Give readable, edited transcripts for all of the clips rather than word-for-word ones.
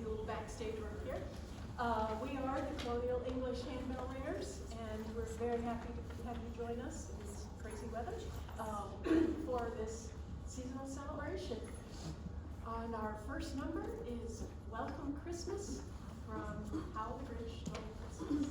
a little backstage work here. We are the Colonial English Handbell Ringers, and we're very happy to have you join us in this crazy weather for this seasonal celebration. And our first number is Welcome Christmas from How the British Stole Christmas.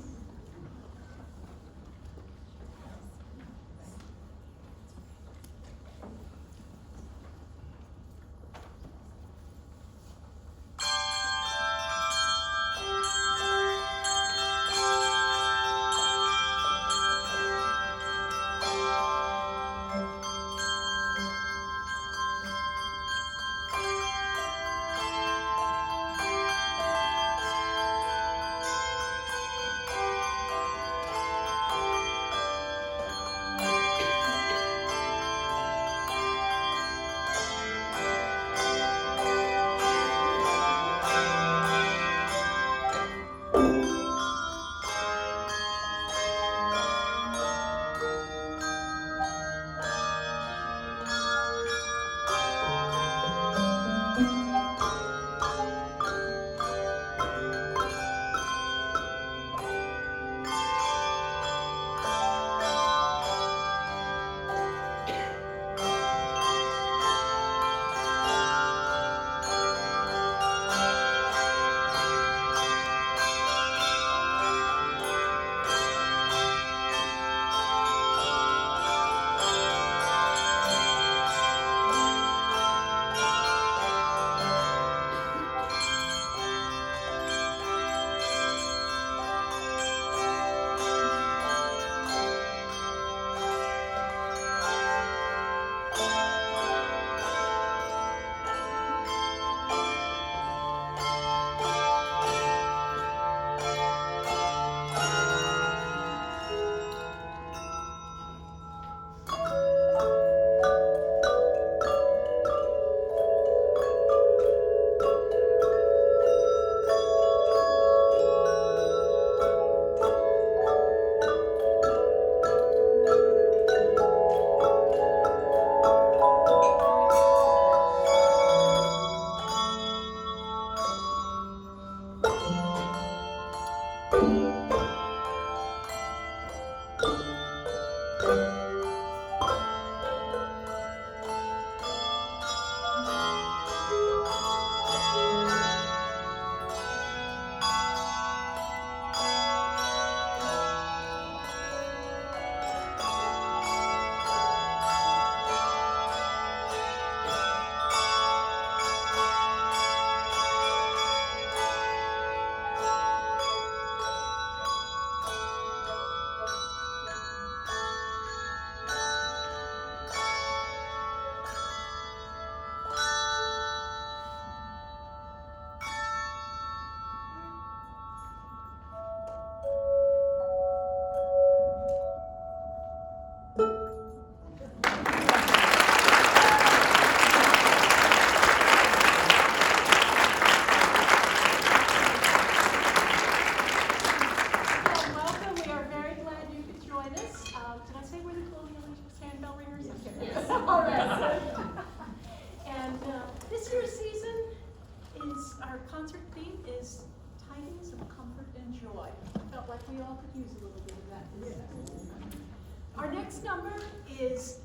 Tidings of comfort and joy. I felt like we all could use a little bit of that. Yeah. Our next number is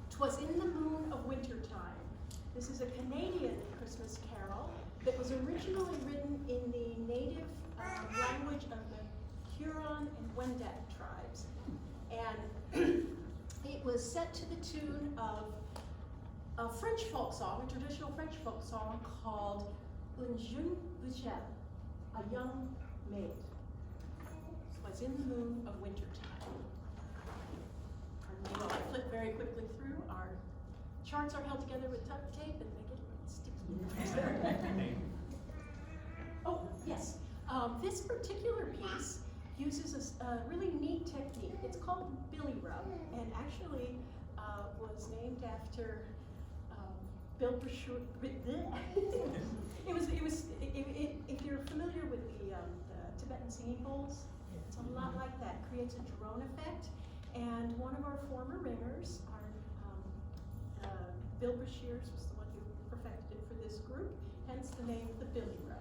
Twas in the Moon of Wintertime. This is a Canadian Christmas carol that was originally written in the native language of the Huron and Wendat tribes. And it was set to the tune of a French folk song, a traditional French folk song called Un jeune Bouchelle, a young maid. Was in the moon of wintertime. I flip very quickly through. Our charts are held together with duct tape and they get sticky. Oh, yes. This particular piece uses a really neat technique. It's called Billy Rub, and actually was named after Bill Brashear. If you're familiar with the Tibetan singing bowls, it's a lot like that. Creates a drone effect, and one of our former ringers, Bill Brashears, was the one who perfected it for this group, hence the name the Billy Rub.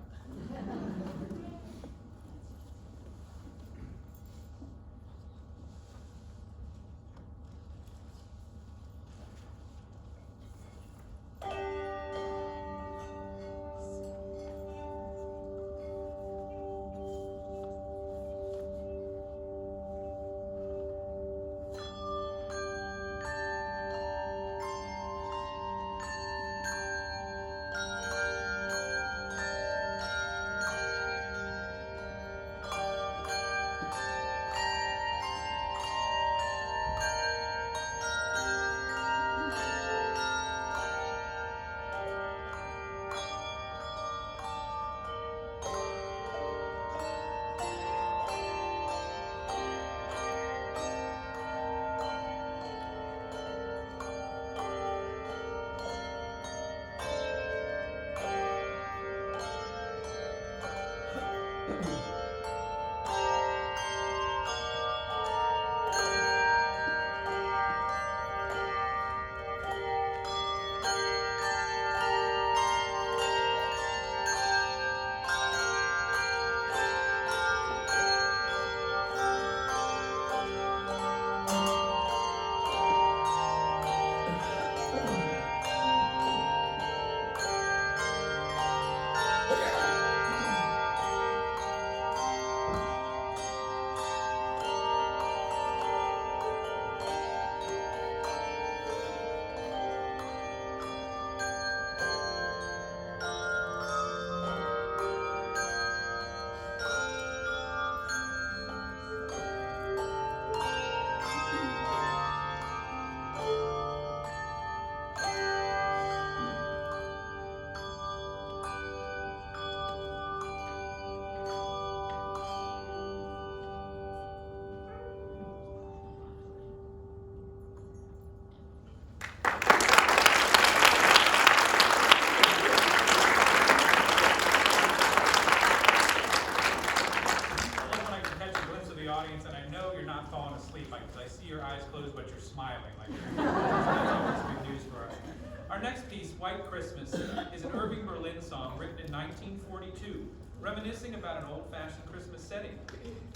Reminiscing about an old-fashioned Christmas setting.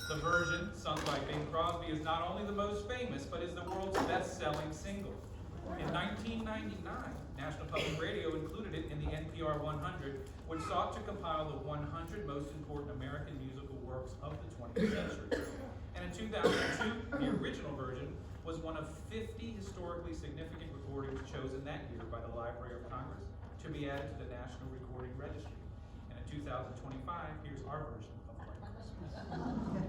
The version, sung by Bing Crosby, is not only the most famous, but is the world's best-selling single. In 1999, National Public Radio included it in the NPR 100, which sought to compile the 100 most important American musical works of the 20th century. And in 2002, the original version was one of 50 historically significant recordings chosen that year by the Library of Congress to be added to the National Recording Registry. 2025, here's our version of White Christmas.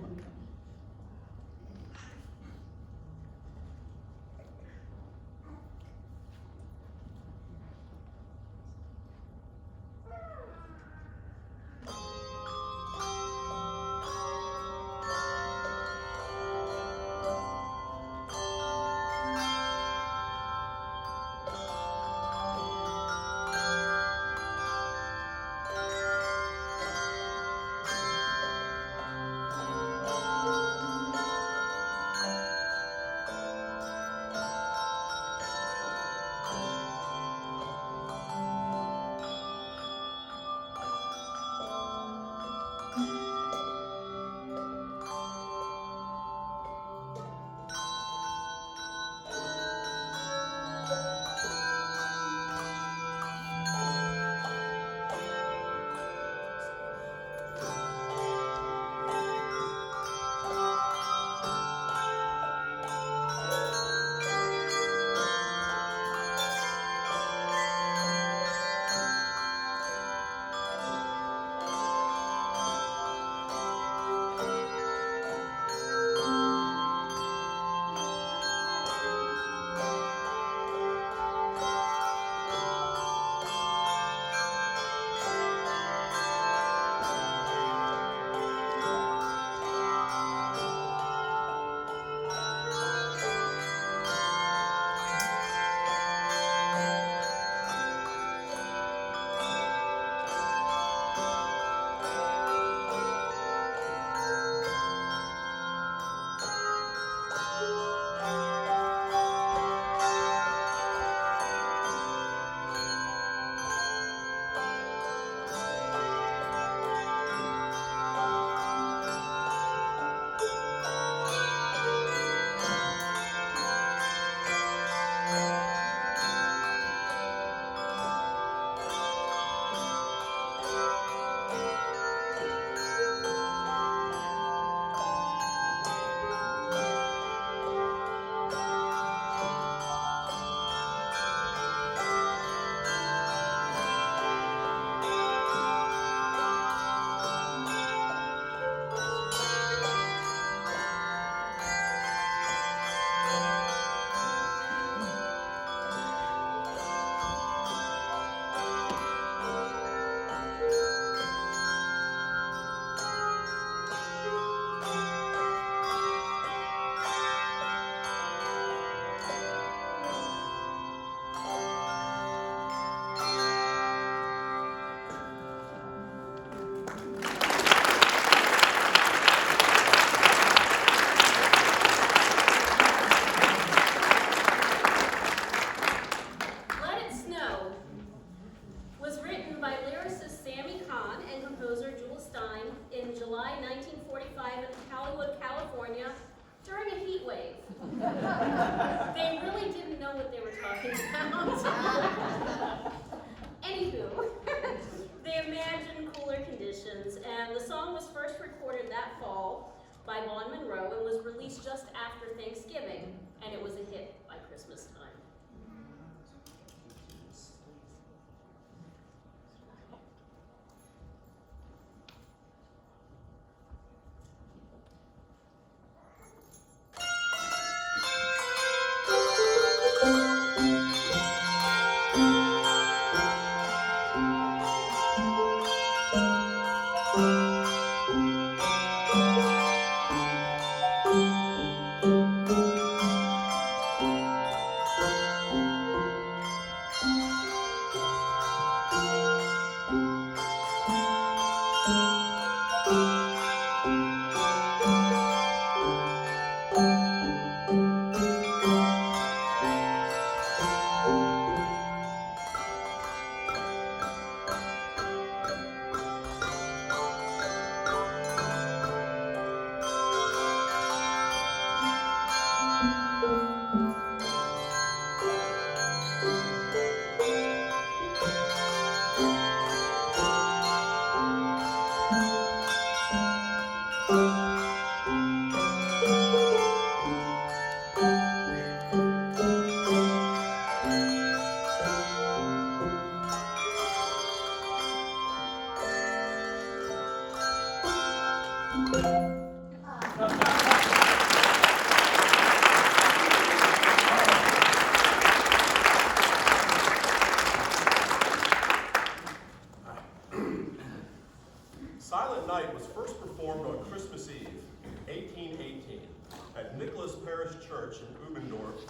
Cherished Church in Ubendorf,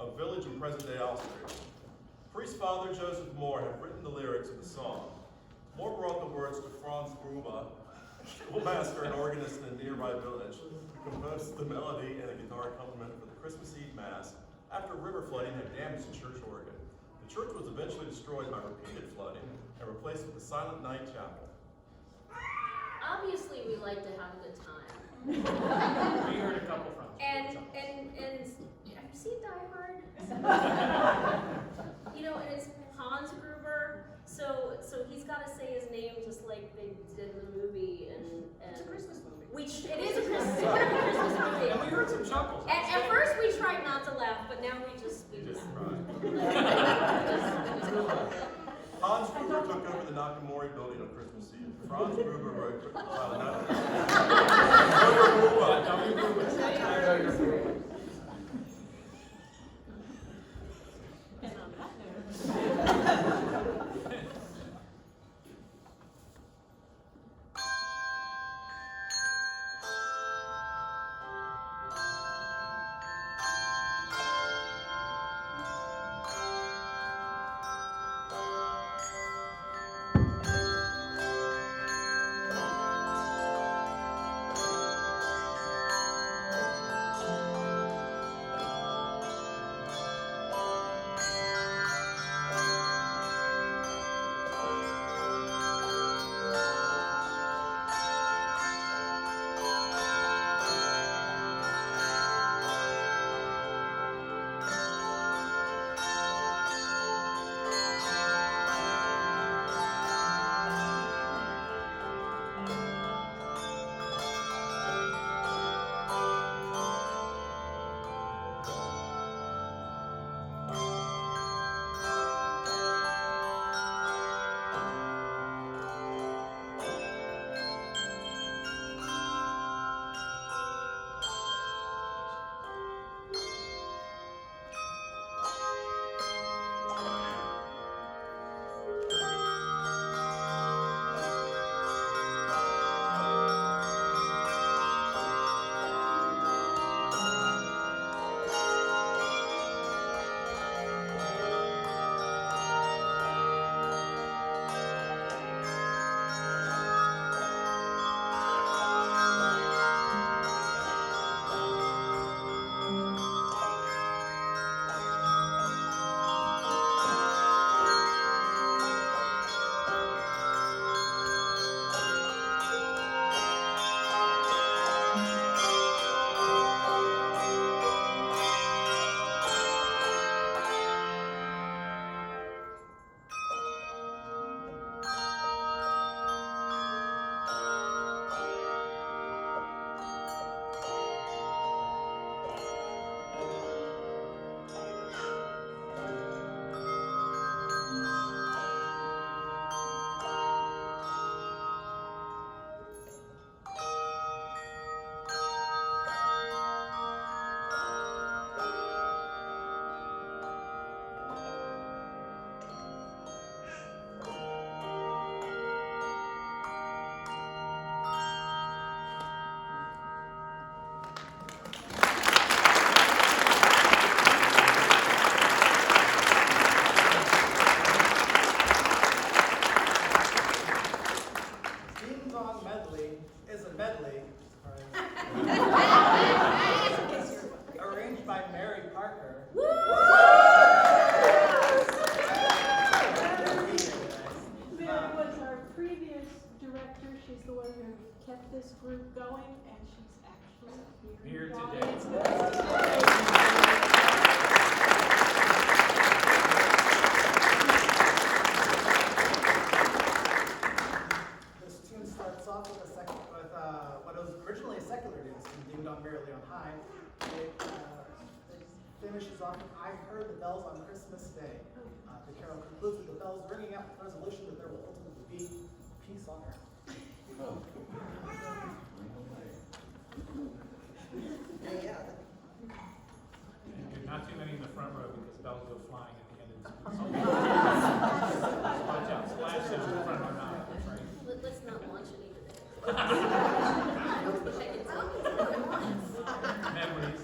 a village in present-day Austria. Priest Father Joseph Moore had written the lyrics of the song. Moore brought the words to Franz Gruber, schoolmaster and organist in a nearby village, who composed the melody and a guitar accompaniment for the Christmas Eve Mass after river flooding had damaged the church organ. The church was eventually destroyed by repeated flooding and replaced with the Silent Night Chapel. Obviously, we like to have a good time. We heard a couple from And have you seen Die Hard? You know, and it's Hans Gruber, so he's got to say his name just like they did in the movie, and It's a Christmas movie. it is a Christmas movie. And we heard some chuckles. At first we tried not to laugh, but now we just laugh. Hans Gruber took over the Nakamori building on Christmas Eve. Franz Gruber wrote And on that note. Dong Medley is a medley arranged by Mary Parker. Mary was our previous director. She's the one who kept this group going, and she's actually here in the Here audience today. with us today. This tune starts off with what was originally a secular dance from Ding Dong Merrily on High. It finishes off with I Heard the Bells on Christmas Day. The carol concludes with the bells ringing out the resolution that there will ultimately be peace on earth. Not too many in the front row because bells go flying at the end of this piece. Watch out, splash them in the front row. Right? Let's not launch any today. Memories.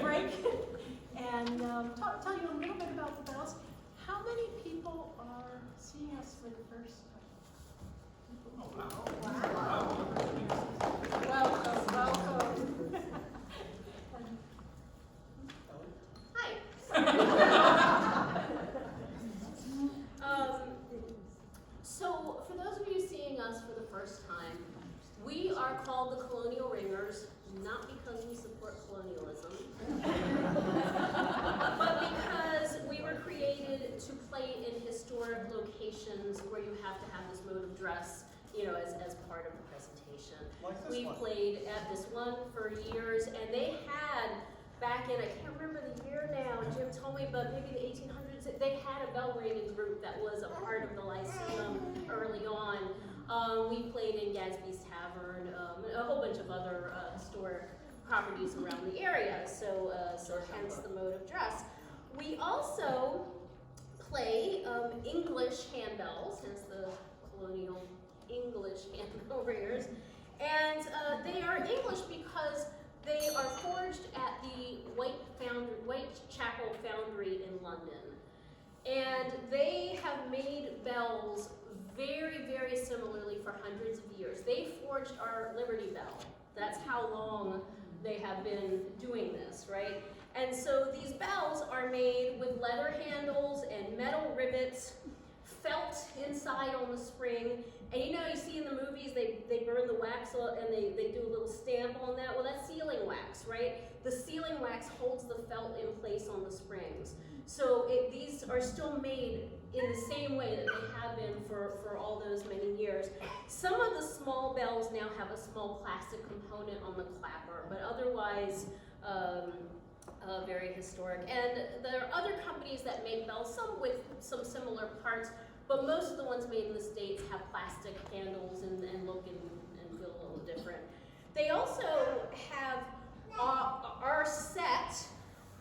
break and tell you a little bit about the bells. How many people are seeing us for the first time? Welcome, welcome. Hi. So, for those of you seeing us for the first time, we are called the Colonial Ringers, not because we support colonialism, but because we were created to play in historic locations where you have to have this mode of dress, you know, as part of the presentation. Like this We one. played at this one for years, and they had, back in, I can't remember the year now, Jim told me, but maybe the 1800s, they had a bell ringing group that was a part of the Lyceum early on. We played in Gadsby's Tavern, a whole bunch of other historic properties around the area, so hence the mode of dress. We also play English handbells, hence the Colonial English Handbell Ringers, and they are English because they are forged at the Whitechapel Foundry in London. And they have made bells very, very similarly for hundreds of years. They forged our Liberty Bell. That's how long they have been doing this, right? And so these bells are made with leather handles and metal rivets, felt inside on the spring. And you know, you see in the movies, they burn the wax and they do a little stamp on that. Well, that's sealing wax, right? The sealing wax holds the felt in place on the springs. So these are still made in the same way that they have been for all those many years. Some of the small bells now have a small plastic component on the clapper, but otherwise very historic. And there are other companies that make bells, some with some similar parts, but most of the ones made in the States have plastic handles and look and feel a little different. They also have our set,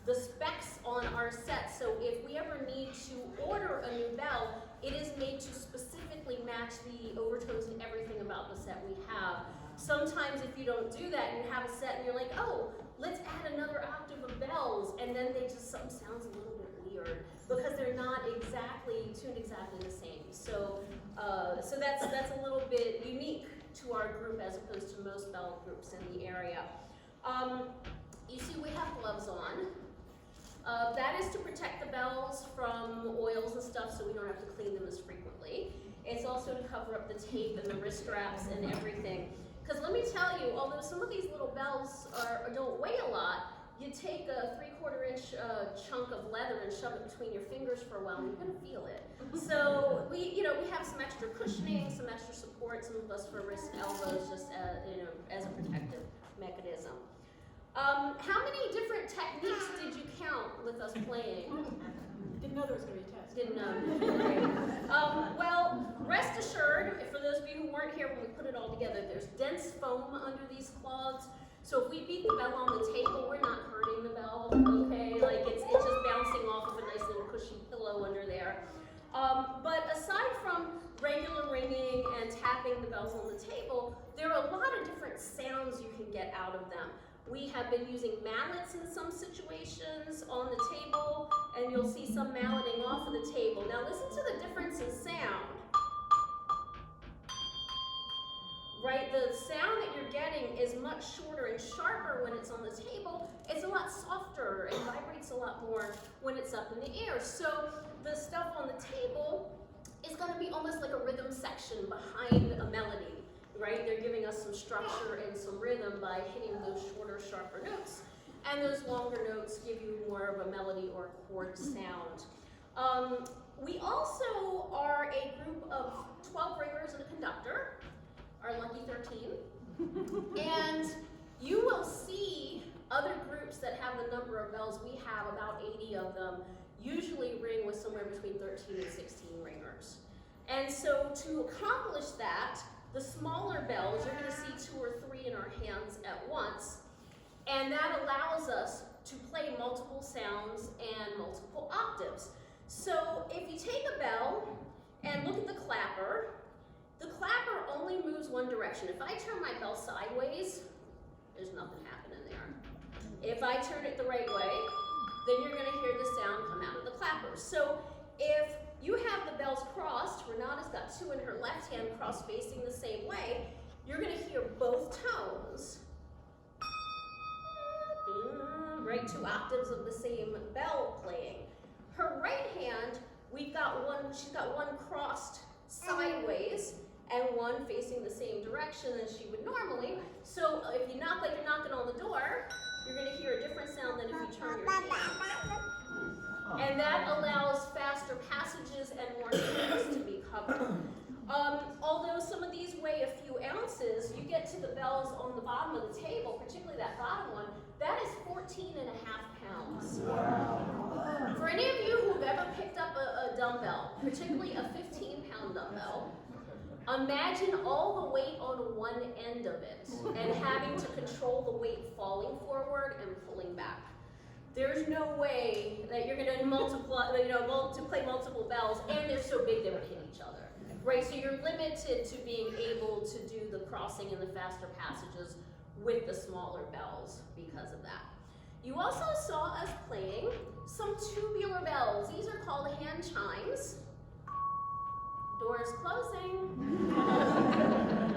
the specs on our set, so if we ever need to order a new bell, it is made to specifically match the overtones and everything about the set we have. Sometimes if you don't do that and you have a set and you're like, oh, let's add another octave of bells, and then something sounds a little bit weird because they're not tuned exactly the same. So that's a little bit unique to our group as opposed to most bell groups in the area. You see we have gloves on. That is to protect the bells from oils and stuff so we don't have to clean them as frequently. It's also to cover up the tape and the wrist straps and everything. Because let me tell you, although some of these little bells don't weigh a lot, you take a 3/4 inch chunk of leather and shove it between your fingers for a while and you're going to feel it. So we have some extra cushioning, some extra support, some of us for wrists and elbows just as a protective mechanism. How many different techniques did you count with us playing? Didn't know there was going to be a test. Didn't know. Well, rest assured, for those of you who weren't here when we put it all together, there's dense foam under these cloths. So if we beat the bell on the table, we're not hurting the bell, okay? Like it's just bouncing off of a nice little cushy pillow under there. But aside from regular ringing and tapping the bells on the table, there are a lot of different sounds you can get out of them. We have been using mallets in some situations on the table, and you'll see some malleting off of the table. Now listen to the difference in sound. Right, the sound that you're getting is much shorter and sharper when it's on the table. It's a lot softer and vibrates a lot more when it's up in the air. So the stuff on the table is going to be almost like a rhythm section behind a melody, right? They're giving us some structure and some rhythm by hitting those shorter, sharper notes. And those longer notes give you more of a melody or a chord sound. We also are a group of 12 ringers and a conductor. Our lucky 13. And you will see other groups that have the number of bells. We have about 80 of them, usually ring with somewhere between 13 and 16 ringers. And so to accomplish that, the smaller bells, you're going to see 2 or 3 in our hands at once, and that allows us to play multiple sounds and multiple octaves. So if you take a bell and look at the clapper only moves one direction. If I turn my bell sideways, there's nothing happening there. If I turn it the right way, then you're gonna hear the sound come out of the clappers. So if you have the bells crossed, Renata's got two in her left hand crossed facing the same way, you're gonna hear both tones, right, 2 octaves of the same bell playing. Her right hand, she's got one crossed sideways and one facing the same direction as she would normally. So if you knock like you're knocking on the door, you're gonna hear a different sound than if you turn your hand. And that allows faster passages and more space to be covered. Although some of these weigh a few ounces, you get to the bells on the bottom of the table, particularly that bottom one, that is 14 and a half pounds. Wow. For any of you who've ever picked up a dumbbell, particularly a 15-pound dumbbell, imagine all the weight on one end of it and having to control the weight falling forward and pulling back. There's no way that you're going to play multiple bells, and they're so big they would hit each other, right? So you're limited to being able to do the crossing and the faster passages with the smaller bells because of that. You also saw us playing some tubular bells. These are called hand chimes. Doors closing.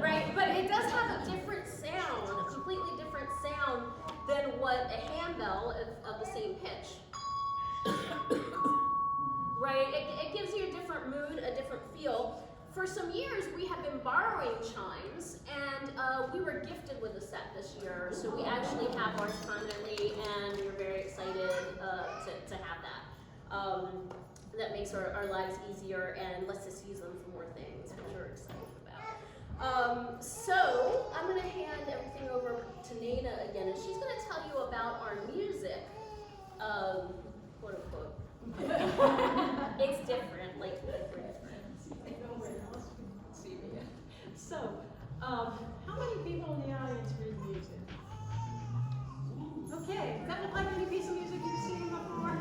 Right, but it does have a different sound, a completely different sound than what a handbell of the same pitch. Right, it gives you a different mood, a different feel. For some years, we have been borrowing chimes, and we were gifted with a set this year, so we actually have ours permanently, and we're very excited to have that. That makes our lives easier and lets us use them for more things, which we're excited about. So I'm going to hand everything over to Nana again, and she's going to tell you about our music, quote unquote. It's different, like different. So, how many people in the audience read music? Okay, does that look like any piece of music you've seen before?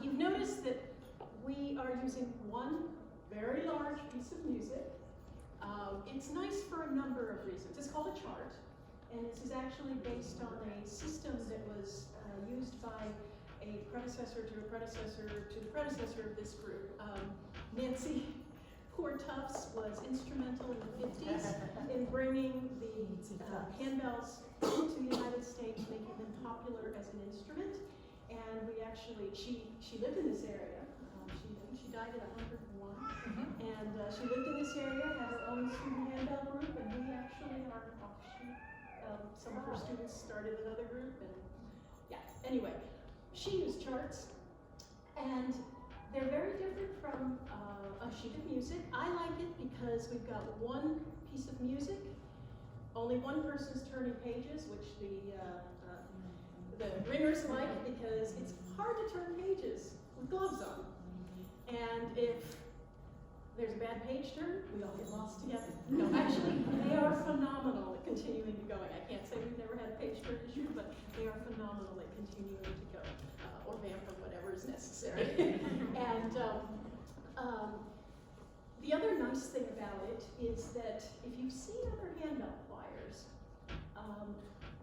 You've noticed that we are using one very large piece of music. It's nice for a number of reasons. It's called a chart, and this is actually based on a system that was used by a predecessor to a predecessor to the predecessor of this group. Nancy Poor Tufts was instrumental in the 50s in bringing the handbells to the United States, making them popular as an instrument. And we actually, she lived in this area. She died at 101. And she lived in this area, had her own student handbell group, and we actually are an offshoot. Some of her students started another group, and yeah, anyway. She used charts, and they're very different from a sheet of music. I like it because we've got one piece of music, only one person's turning pages, which the ringers like because it's hard to turn pages with gloves on. And if there's a bad page turn, we all get lost together. No, actually, they are phenomenal at continuing to going. I can't say we've never had a page turn issue, but they are phenomenal at continuing to go, or vamp or whatever is necessary. And the other nice thing about it is that if you've seen other handbell pliers,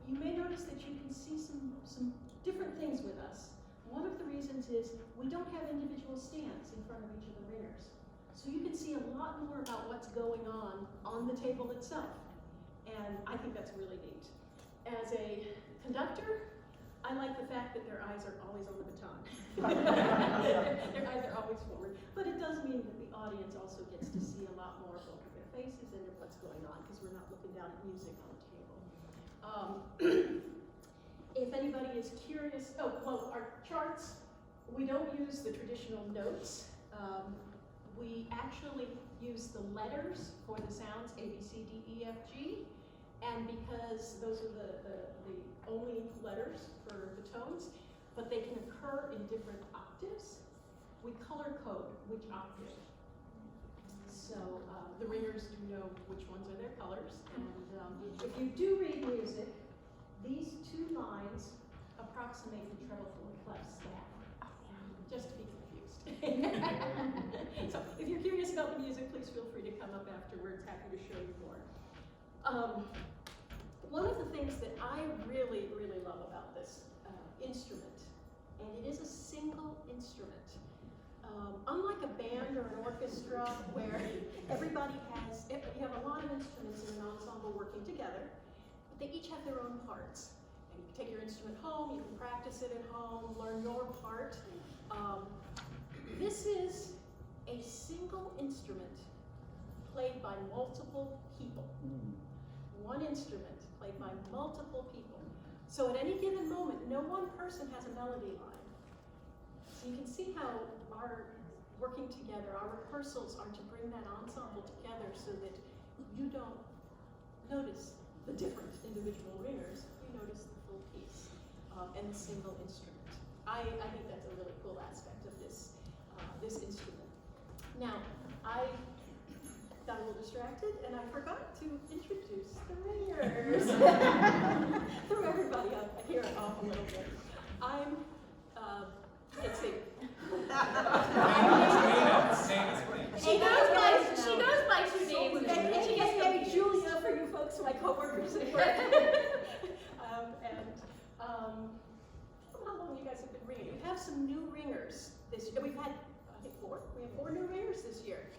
you may notice that you can see some different things with us. One of the reasons is we don't have individual stands in front of each of the ringers. So you can see a lot more about what's going on the table itself. And I think that's really neat. As a conductor, I like the fact that their eyes are always on the baton. Their eyes are always forward. But it does mean that the audience also gets to see a lot more of both of their faces and of what's going on, because we're not looking down at music on the table. If anybody is curious, our charts, we don't use the traditional notes. We actually use the letters for the sounds, A, B, C, D, E, F, G, and because those are the only letters for the tones, but they can occur in different octaves, we color code which octave. So the ringers do know which ones are their colors, and if you do read music, these two lines approximate the treble and clef staff, just to be confused. So if you're curious about the music, please feel free to come up afterwards. Happy to show you more. One of the things that I really, really love about this instrument, and it is a single instrument. Unlike a band or an orchestra where everybody has, you have a lot of instruments in an ensemble working together, but they each have their own parts. And you can take your instrument home, you can practice it at home, learn your part. This is a single instrument played by multiple people. One instrument played by multiple people. So at any given moment, no one person has a melody line. So you can see how our working together, our rehearsals are to bring that ensemble together so that you don't notice the different individual ringers, you notice the full piece and the single instrument. I think that's a really cool aspect of this, this instrument. Now, I got a little distracted and I forgot to introduce the ringers. Threw everybody up here off a little bit. I'm, let's see. She goes by two names. And she gets named Julia for you folks, my coworkers at work. How long you guys have been ringing? We have some new ringers this year. We've had, I think, four. We have 4 new ringers this year.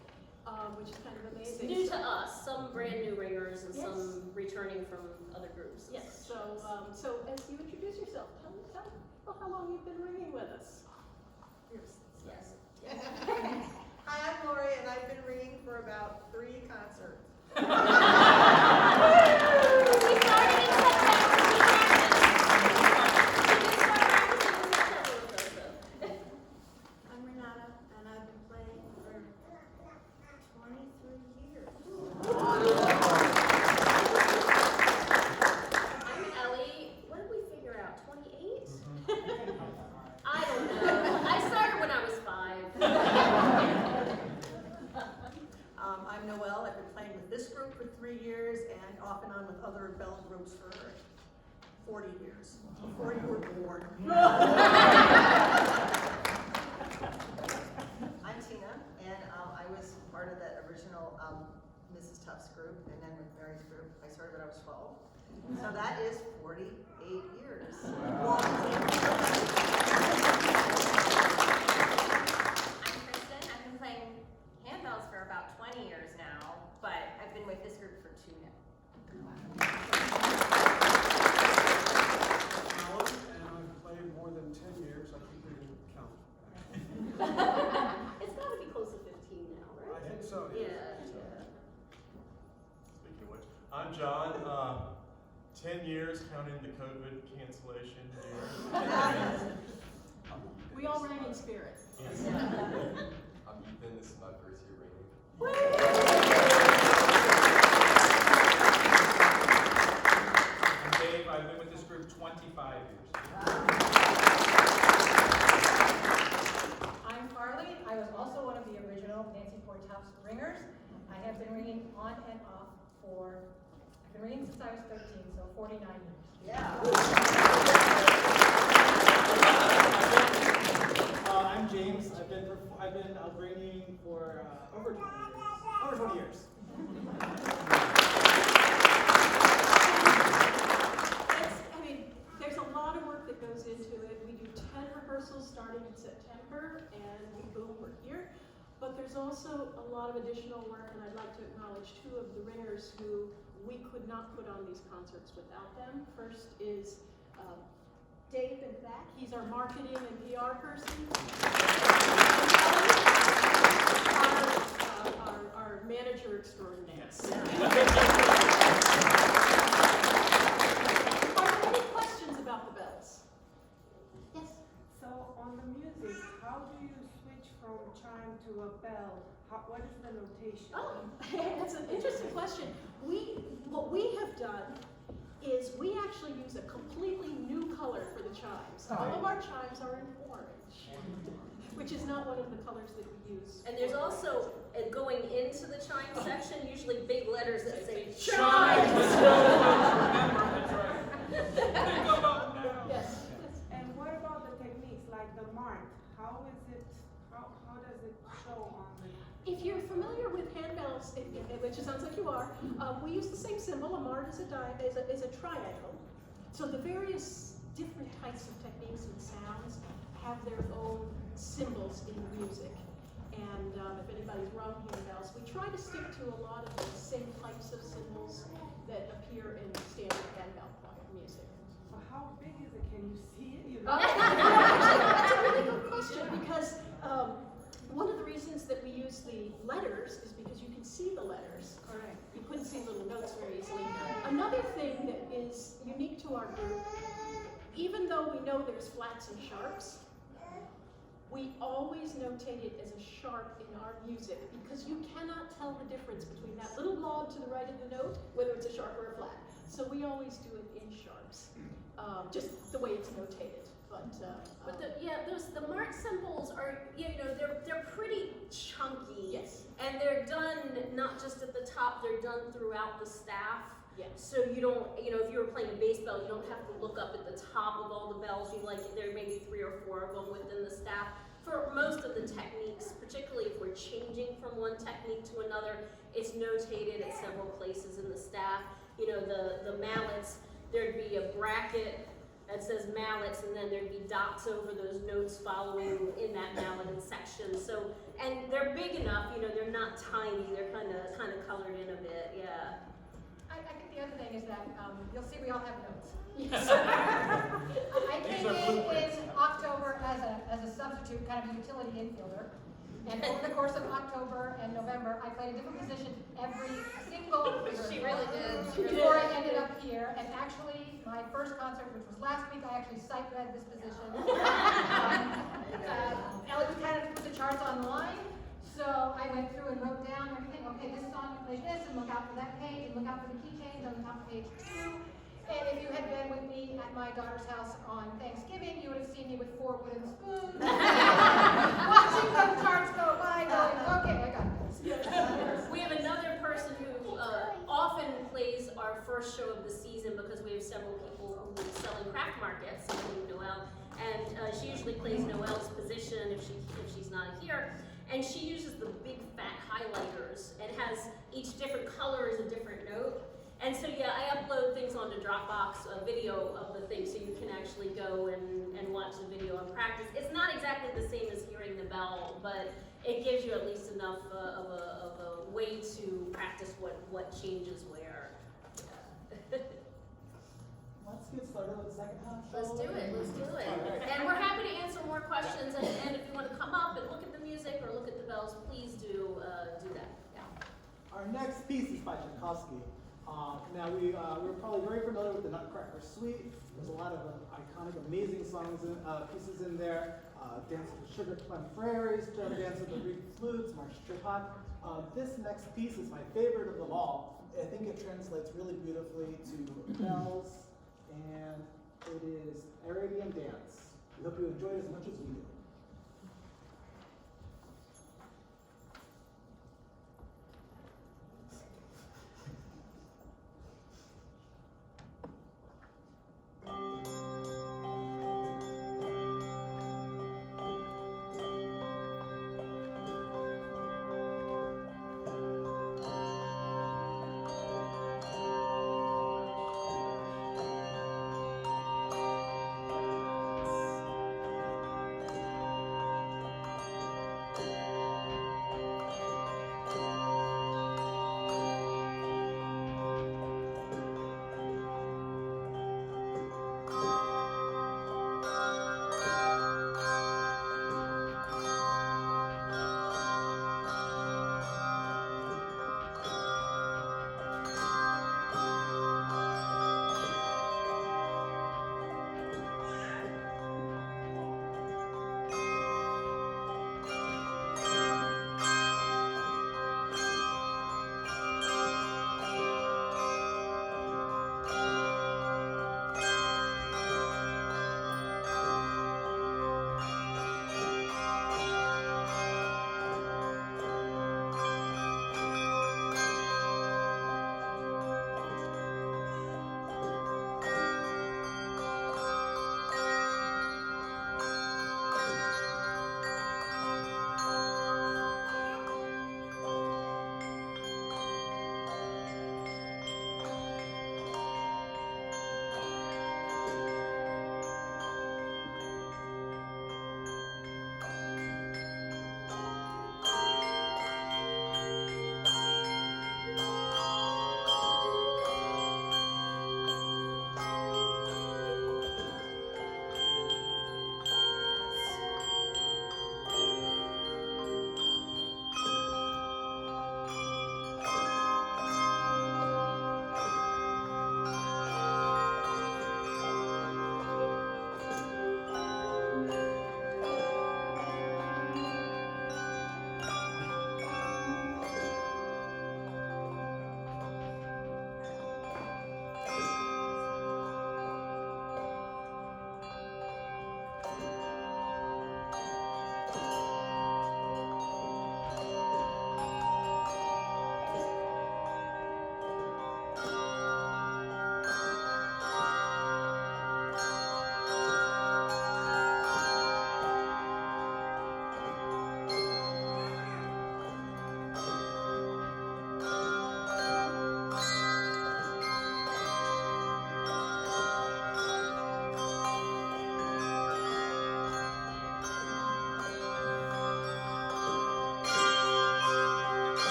Which is kind of amazing. New to us, some brand new ringers and Yes. some returning from other groups. Yes, so as you introduce yourself, tell people how long you've been ringing with us. Yes. Hi, I'm Lori, and I've been ringing for about 3 concerts. We started in September. I'm Renata, and I've been playing for 23 years. I'm Ellie. What did we figure out? 28? I don't know. I started when I was 5. I'm Noelle. I've been playing with this group for 3 years and off and on with other bell groups for 40 years, before you were born. I'm Tina, and I was part of that original Mrs. Tufts group, and then with Mary's group, I started when I was 12. So that is 48 years. I'm Kristen. I've been playing handbells for about 20 years now, but I've been with this group for 2 now. Alan, and I've played more than 10 years. I think we can count. It's got to be close to 15 now, right? I think so. Yeah. Speaking of which, I'm John. 10 years counting the COVID cancellation year. We all rang in spirit. Yes. I'm Ethan, this is my first year ringing. I'm Dave, I've been with this group 25 years. I'm Carly. I was also one of the original Nancy Ford Tufts ringers. I have been ringing on and off I've been ringing since I was 13, so 49 years. Yeah. I'm James. I've been ringing for over 20 years. Over 20 years. There's a lot of work that goes into it. We do 10 rehearsals starting in September, and boom, we're here. But there's also a lot of additional work, and I'd like to acknowledge 2 of the ringers who we could not put on these concerts without them. First is Dave in the back. He's our marketing and PR person. Our manager extraordinaire. Yes. Are there any questions about the bells? Yes. So on the music, how do you switch from chime to a bell? What is the notation? Oh, that's an interesting question. What we have done is we actually use a completely new color for the chimes. All of our chimes are in orange, which is not one of the colors that we use. And there's also, going into the chime section, usually big letters that say Chime! chime. Remember, that's right. Think about now. Yes. And what about the techniques, like the mark? How does it show on the... If you're familiar with handbells, which it sounds like you are, we use the same symbol, a is a triangle. So the various different types of techniques and sounds have their own symbols in the music. And if anybody's rung handbells, we try to stick to a lot of the same types of symbols that appear in standard handbell choir music. So how big is it? Can you see it? That's a really good question, because one of the reasons that we use the letters is because you can see the letters. Correct. You couldn't see little notes very easily. Another thing that is unique to our group, even though we know there's flats and sharps, we always notate it as a sharp in our music, because you cannot tell the difference between that little blob to the right of the note, whether it's a sharp or a flat. So we always do it in sharps, just the way it's notated. But the mark symbols are, they're pretty chunky. Yes. And they're done not just at the top, they're done throughout the staff. Yes. So you don't, if you were playing a bass bell, you don't have to look up at the top of all the bells. There may be 3 or 4 of them within the staff. For most of the techniques, particularly if we're changing from one technique to another, it's notated at several places in the staff. The mallets, there'd be a bracket that says mallets, and then there'd be dots over those notes following in that malleted section. So, and they're big enough, they're not tiny. They're kind of colored in a bit, yeah. I think the other thing is that you'll see we all have notes. Yes. I These came are in blueprints. October as a substitute, kind of a utility infielder. And over the course of October and November, I played a different position every single rehearsal. She really did. Before I ended up here. And actually, my first concert, which was last week, I actually sight read this position. Ellie kind of put the charts online. So I went through and wrote down everything. Okay, this song, you play this, and look out for that page, and look out for the key change on the top of page 2. And if you had been with me at my daughter's house on Thanksgiving, you would have seen me with 4 wooden spoons, watching those charts go by, going, okay, I got this. We have another person who often plays our first show of the season, because we have several people who sell in craft markets, including Noelle, and she usually plays Noelle's position if she's not here. And she uses the big fat highlighters and has each different color is a different note. And so yeah, I upload things onto Dropbox, a video of the thing, so you can actually go and watch the video and practice. It's not exactly the same as hearing the bell, but it gives you at least enough of a way to practice what changes where. Let's get started with the second half. Let's do it. And we're happy to answer more questions, and if you want to come up and look at the music or look at the bells, please do that. Yeah. Our next piece is by Tchaikovsky. Now we're probably very familiar with the Nutcracker Suite. There's a lot of iconic, amazing songs, pieces in there. Dance of the Sugar Plum Prairies, Dance of the Reed Flutes, March Tripod. This next piece is my favorite of them all. I think it translates really beautifully to bells, and it is Arabian Dance. We hope you enjoy it as much as we do.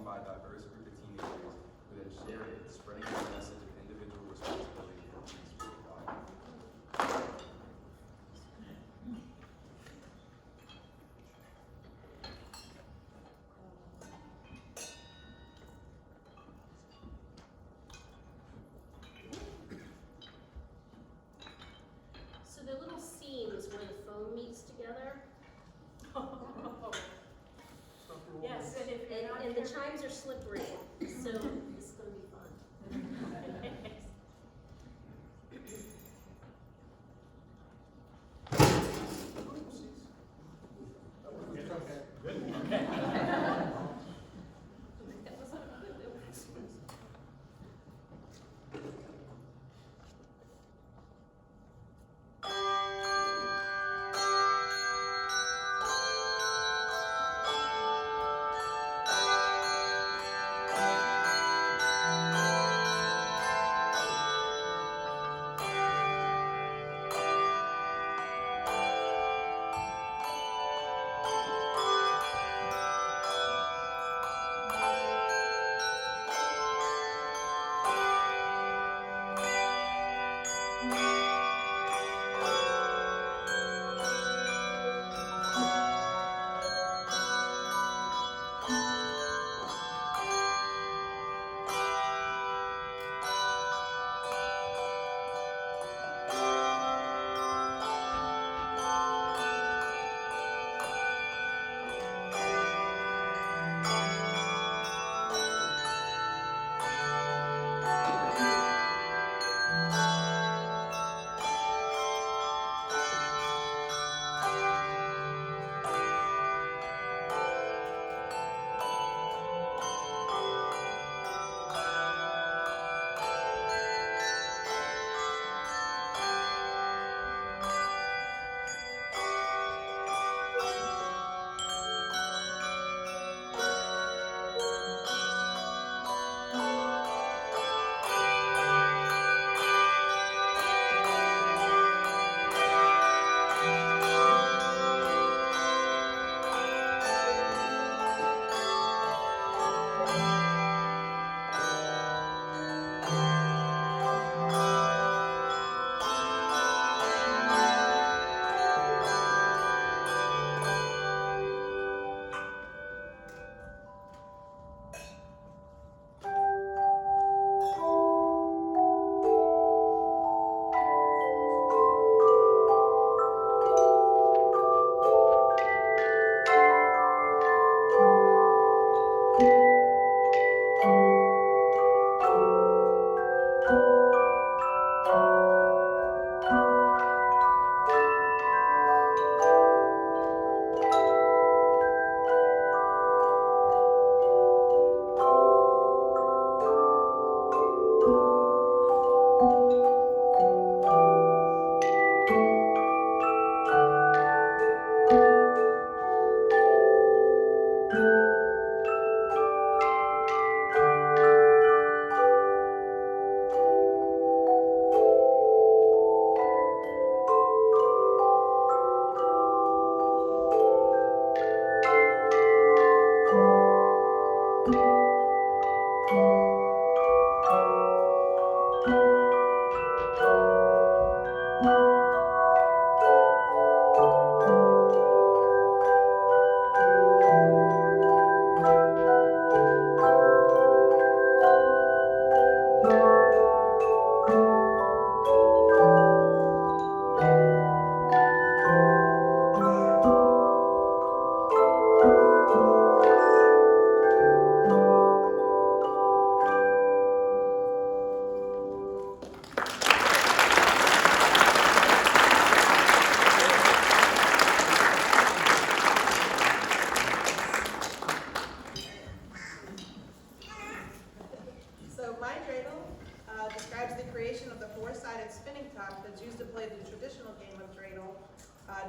by a diverse group of teenagers who then shared it, spreading the message of individual responsibility for peace worldwide. So the little seams where the foam meets together, Yes, and if you're not and the careful- chimes are slippery, so it's gonna be fun. That was not good, though.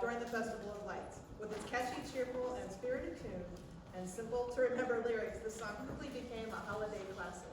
during the Festival of Lights. With its catchy, cheerful, and spirited tune, and simple to remember lyrics, this song quickly became a holiday classic.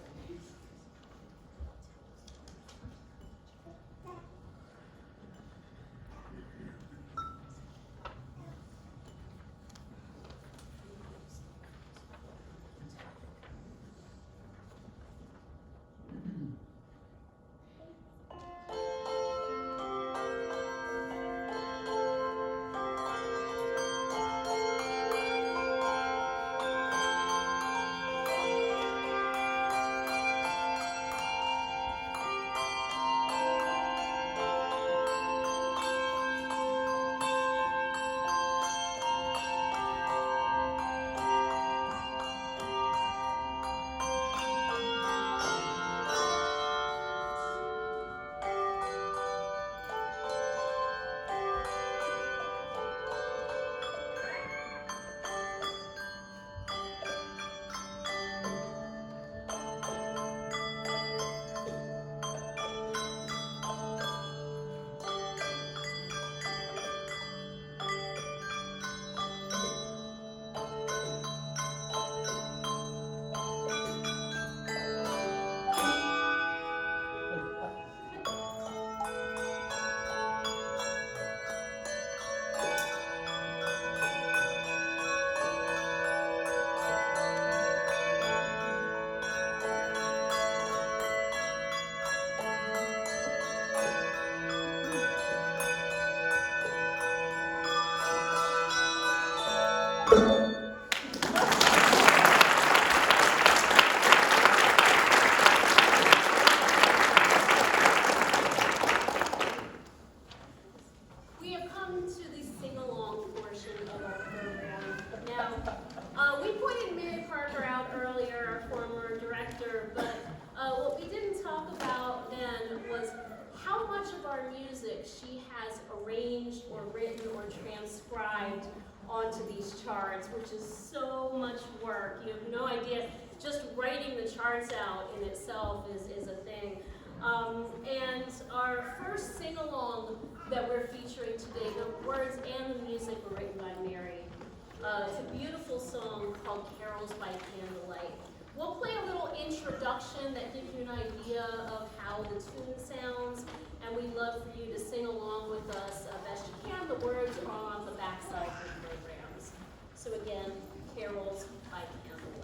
We have come to the sing-along portion of our program. Now, we pointed Mary Parker out earlier, our former director, but what we didn't talk about then was how much of our music she has arranged or written or transcribed onto these charts, which is so much work. You have no idea. Just writing the charts out in itself is a thing. And our first sing-along that we're featuring today, the words and the music were written by Mary. It's a beautiful song called Carols by Candlelight. We'll play a little introduction that gives you an idea of how the tune sounds, and we'd love for you to sing along with us best you can. The words are on the backside of the programs. So again, Carols by Candlelight.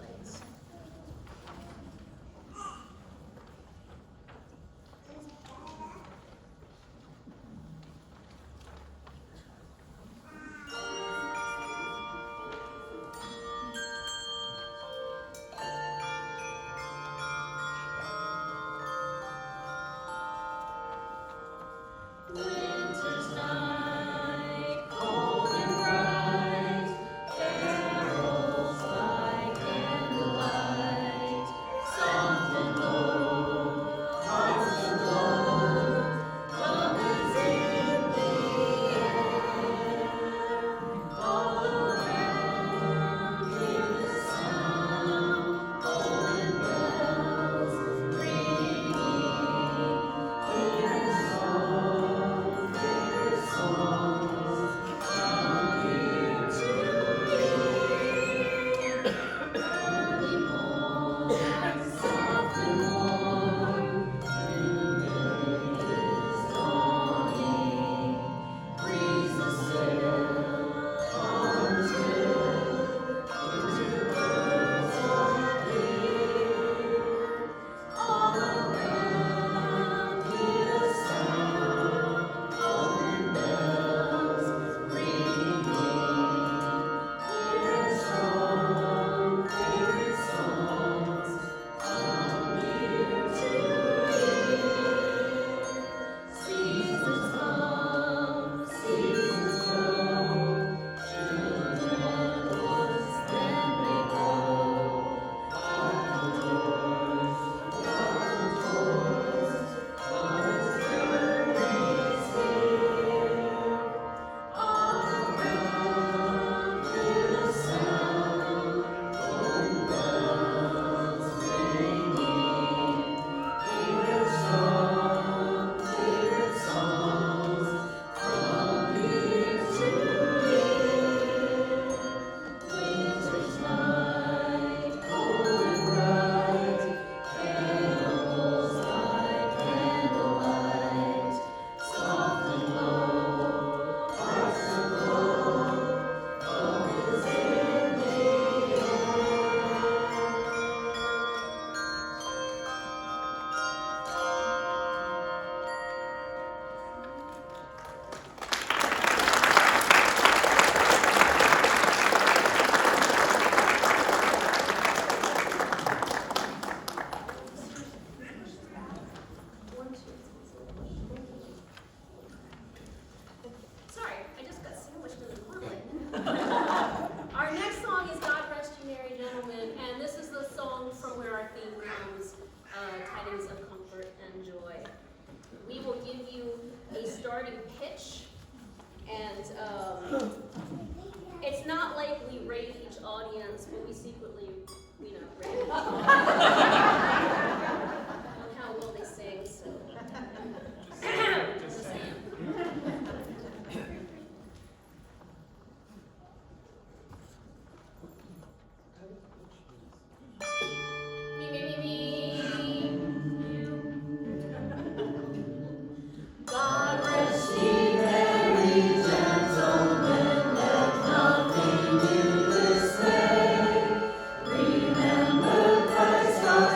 Winter's night, cold and bright, carols by candlelight, soft and low, hearts aglow, drummers in the air, all around hear the sound, golden bells ringing, hear the song, hear songs from year to year. Early morn, soft and warm, new day is dawning. Breezes sail, arms fill, winter birds are here. All around hear the sound, golden bells ringing. Hear strong, clear songs from year to year. Seasons come, seasons go, children once then may grow. Outdoors, outdoors, once memories here. All around hear the sound, golden bells ringing. Hear strong, clear songs from year to year. Winter's night, cold and bright, carols by candlelight, soft and low, hearts aglow, drummers in the air. Sorry, I just got sandwiched in the toilet. Our next song is God Rest You Merry Gentlemen, and this is the song from where our theme comes, Tidings of Comfort and Joy. We will give you a starting pitch, and it's not like we rate each audience, but we secretly, rate each audience on how well they sing, so. Just saying. Me, me, me, me. God rest ye merry gentlemen, let nothing you dismay. Remember Christ our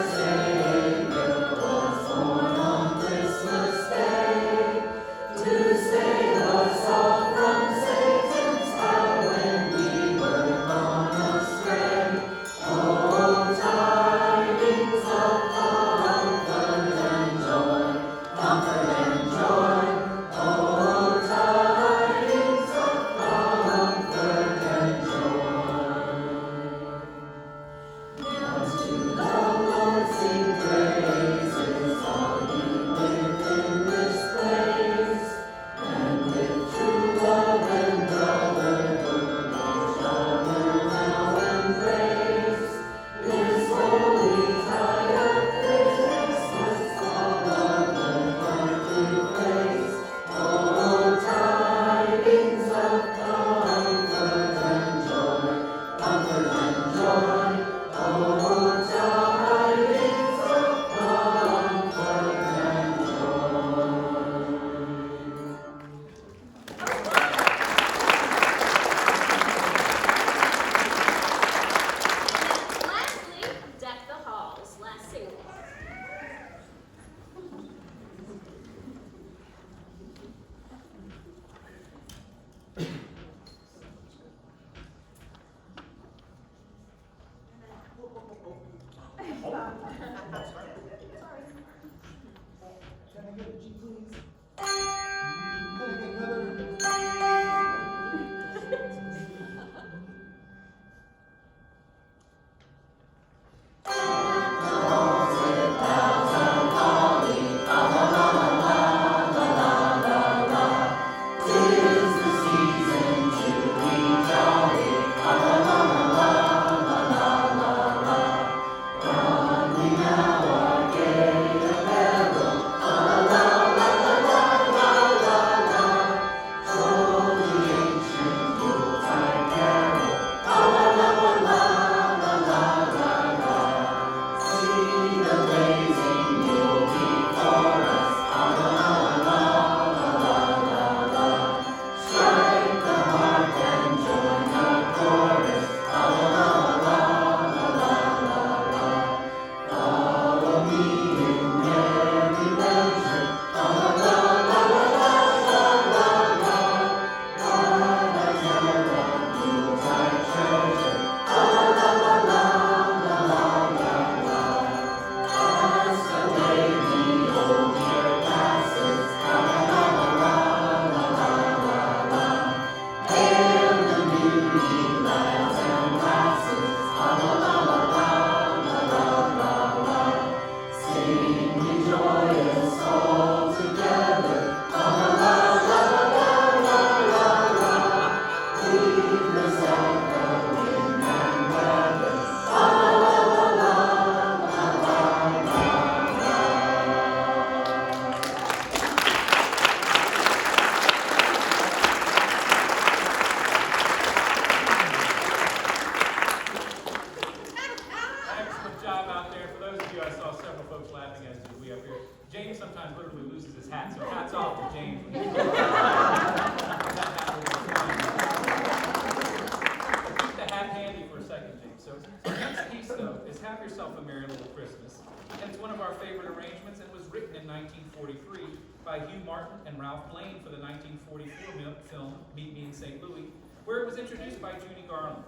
note is Have Yourself a Merry Little Christmas. And it's one of our favorite arrangements and was written in 1943 by Hugh Martin and Ralph Blaine for the 1944 film Meet Me in St. Louis, where it was introduced by Judy Garland.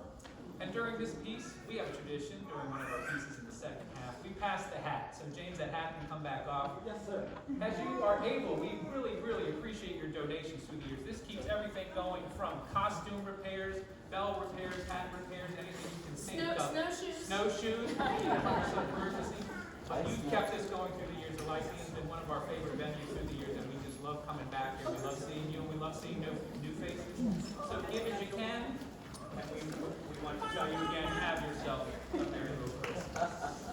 And during this piece, we have a tradition during one of our pieces in the second half. We pass the hat. So James, that hat can come back off. Yes, sir. As you are able, we really, really appreciate your donations through the years. This keeps everything going from costume repairs, bell repairs, hat repairs, anything you can think of. Snowshoes. Snowshoes, some emergency. You've kept this going through the years. The Lyceum's been one of our favorite venues through the years, and we just love coming back here. We love seeing you, and we love seeing new faces. So give as you can, and we want to tell you again, have yourself a Merry Little Christmas.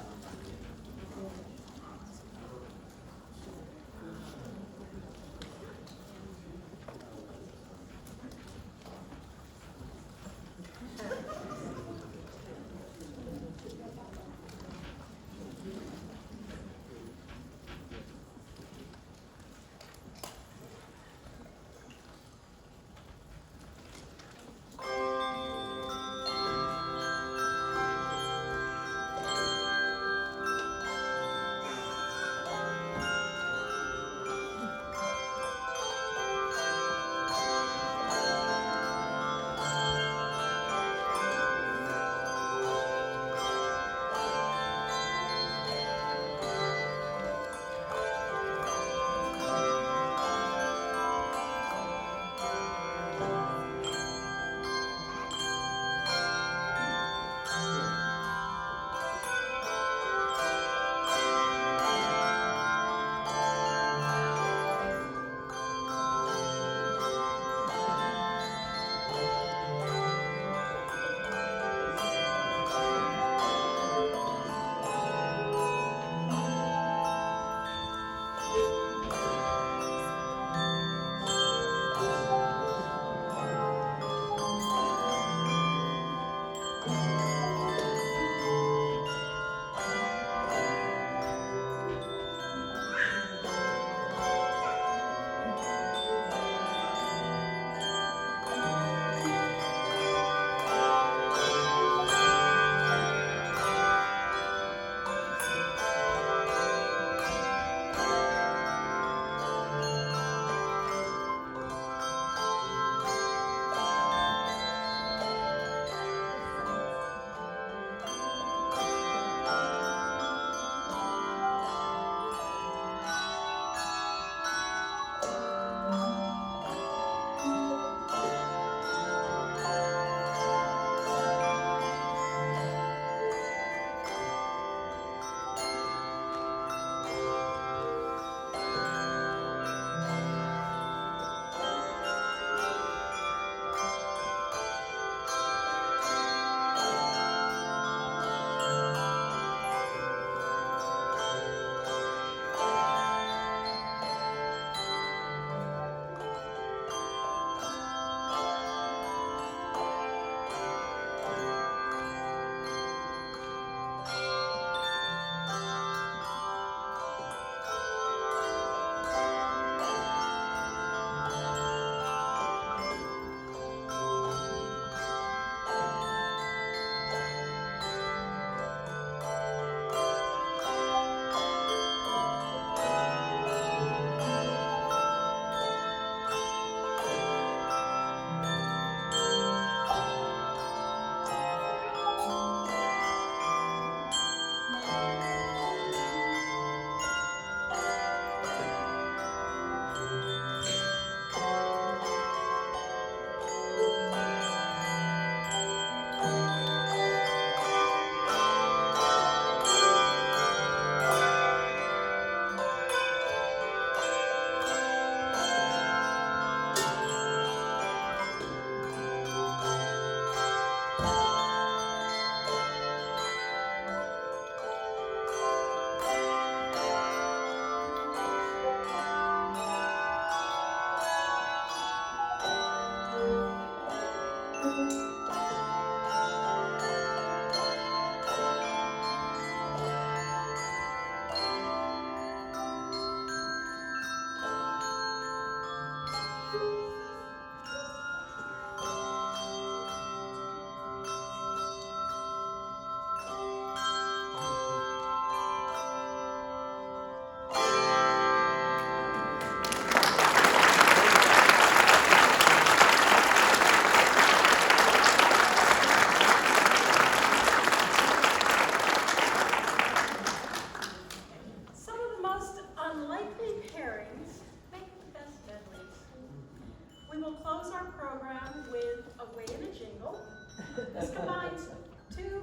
This combines two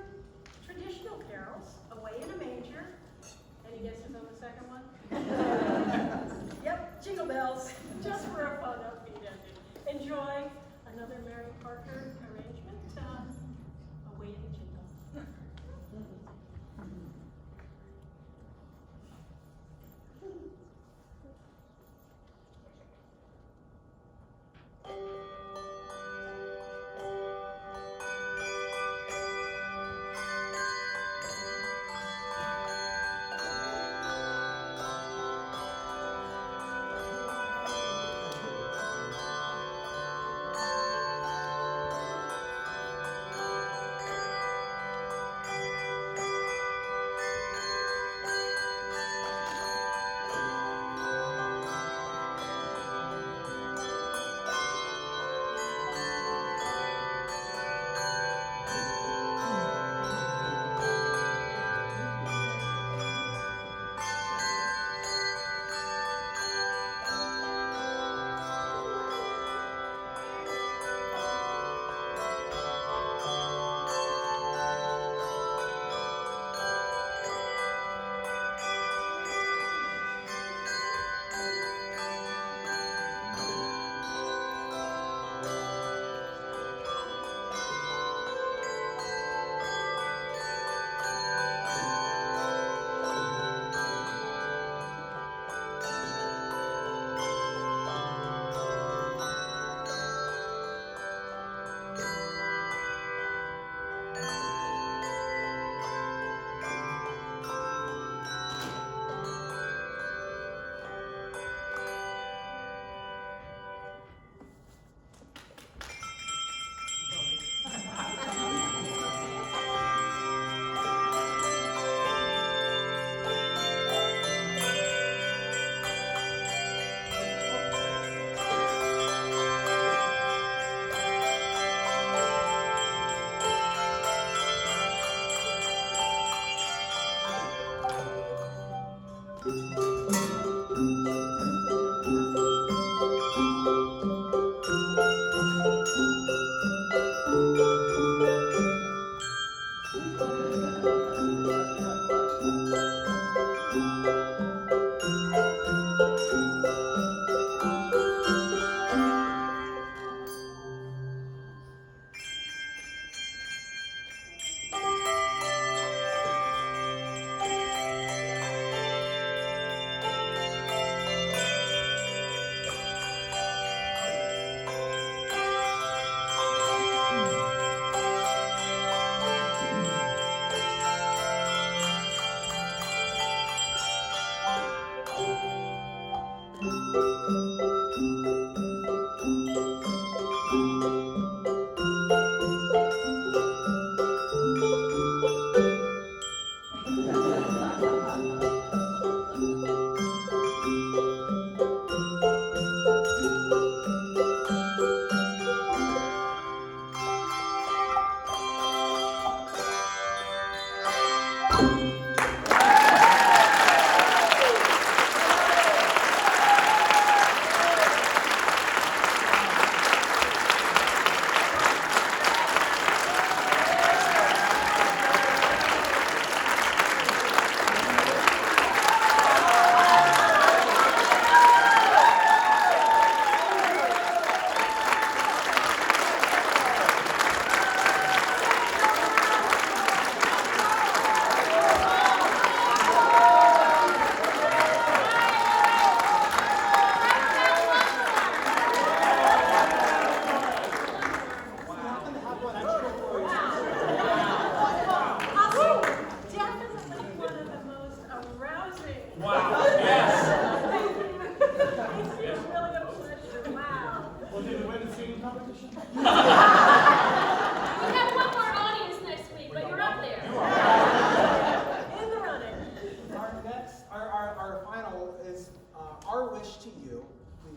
traditional carols, Away in a Manger. Any guesses on the second one? Yep, Jingle Bells, just for a fun upbeat ending. Enjoy another Mary Parker arrangement, Away in a Jingle.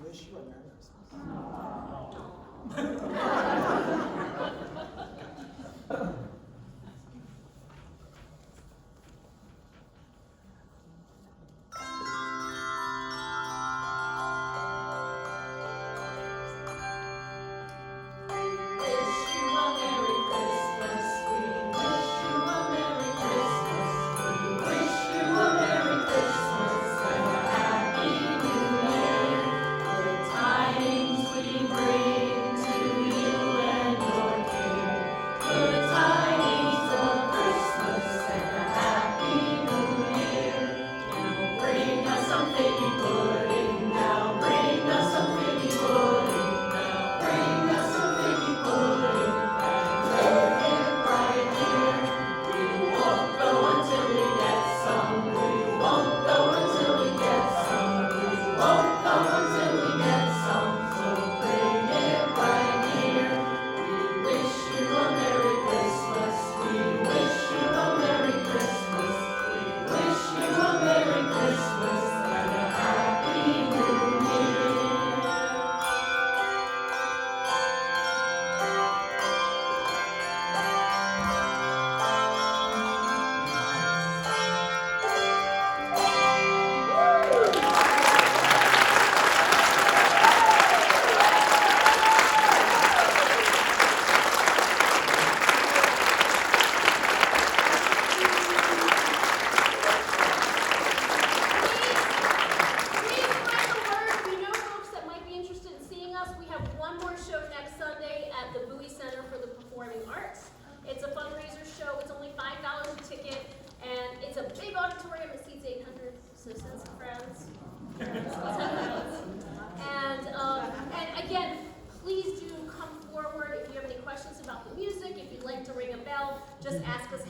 Wish you a Merry Christmas. friends. Let's have friends. And again, please do come forward if you have any questions about the music. If you'd like to ring a bell, just ask us